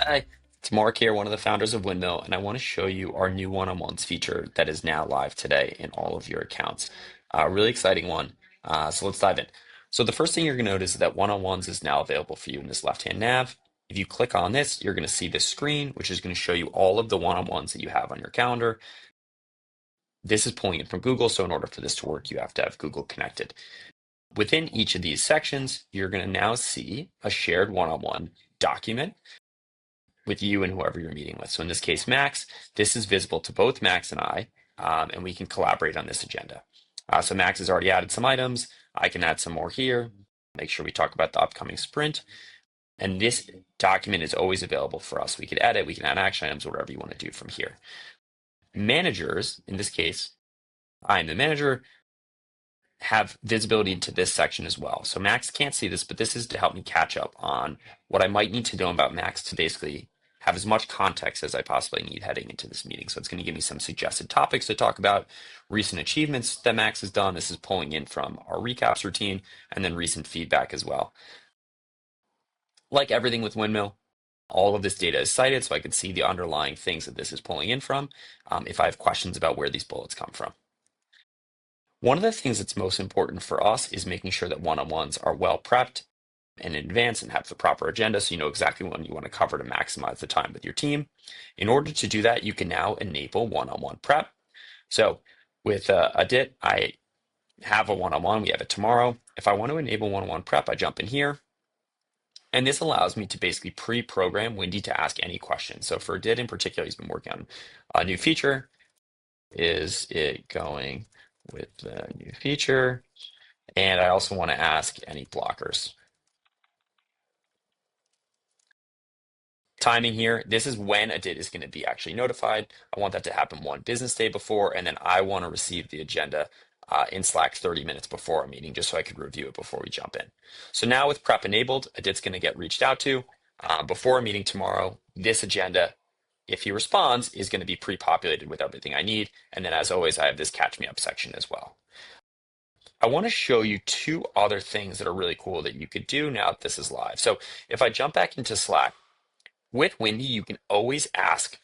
Hi, it's Mark here, one of the founders of Windmill, and I want to show you our new one-on-ones feature that is now live today in all of your accounts. Really exciting one. So let's dive in. So the first thing you're going to notice is that one-on-ones is now available for you in this left-hand nav. If you click on this, you're going to see this screen, which is going to show you all of the one-on-ones that you have on your calendar. This is pulling in from Google, so in order for this to work, you have to have Google connected. Within each of these sections, you're going to now see a shared one-on-one document with you and whoever you're meeting with. So in this case, Max, this is visible to both Max and I, and we can collaborate on this agenda. So Max has already added some items. I can add some more here. Make sure we talk about the upcoming sprint. And this document is always available for us. We could edit, we can add action items, whatever you want to do from here. Managers, in this case, I'm the manager, have visibility into this section as well. So Max can't see this, but this is to help me catch up on what I might need to know about Max to basically have as much context as I possibly need heading into this meeting. So it's going to give me some suggested topics to talk about, recent achievements that Max has done. This is pulling in from our recaps routine and then recent feedback as well. Like everything with Windmill, all of this data is cited so I can see the underlying things that this is pulling in from if I have questions about where these bullets come from. One of the things that's most important for us is making sure that one-on-ones are well prepped and in advance and have the proper agenda so you know exactly what you want to cover to maximize the time with your team. In order to do that, you can now enable one-on-one prep. So with Adit, I have a one-on-one. We have it tomorrow. If I want to enable one-on-one prep, I jump in here. And this allows me to basically pre-program Wendy to ask any questions. So for Adit in particular, he's been working on a new feature. Is it going with the new feature? And I also want to ask any blockers. Timing here, this is when a DIT is going to be actually notified. I want that to happen one business day before, and then I want to receive the agenda in Slack 30 minutes before a meeting, just so I could review it before we jump in. So now with prep enabled, a DIT's going to get reached out to before a meeting tomorrow. This agenda, if he responds, is going to be pre-populated with everything I need. And then as always, I have this catch me up section as well. I want to show you two other things that are really cool that you could do now that this is live. So if I jump back into Slack, with Wendy, you can always ask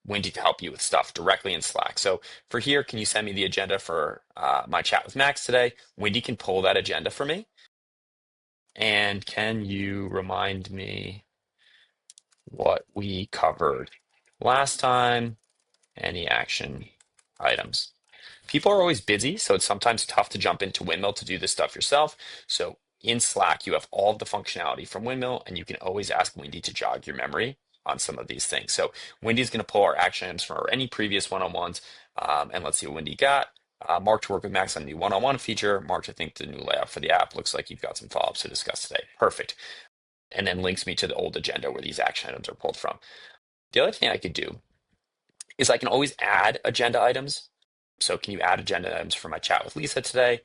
Wendy to help you with stuff directly in Slack. So for here, can you send me the agenda for my chat with Max today? Wendy can pull that agenda for me. And can you remind me what we covered last time? Any action items? People are always busy, so it's sometimes tough to jump into Windmill to do this stuff yourself. So in Slack, you have all of the functionality from Windmill, and you can always ask Wendy to jog your memory on some of these things. So Wendy's going to pull our action items from any previous one-on-ones, and let's see what Wendy got. Mark to work with Max on the one-on-one feature. Mark to think the new layout for the app. Looks like you've got some follow-ups to discuss today. Perfect. And then links me to the old agenda where these action items are pulled from. The other thing I could do is I can always add agenda items. So can you add agenda items for my chat with Lisa today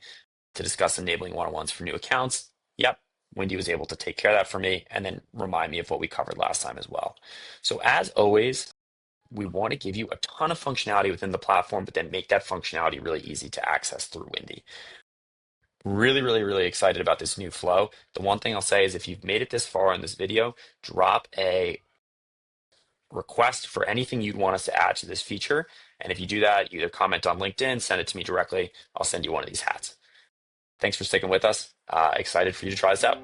to discuss enabling one-on-ones for new accounts? Yep, Wendy was able to take care of that for me and then remind me of what we covered last time as well. So as always, we want to give you a ton of functionality within the platform, but then make that functionality really easy to access through Wendy. Really, really, really excited about this new flow. The one thing I'll say is if you've made it this far in this video, drop a request for anything you'd want us to add to this feature. And if you do that, either comment on LinkedIn, send it to me directly. I'll send you one of these hats. Thanks for sticking with us. Excited for you to try this out.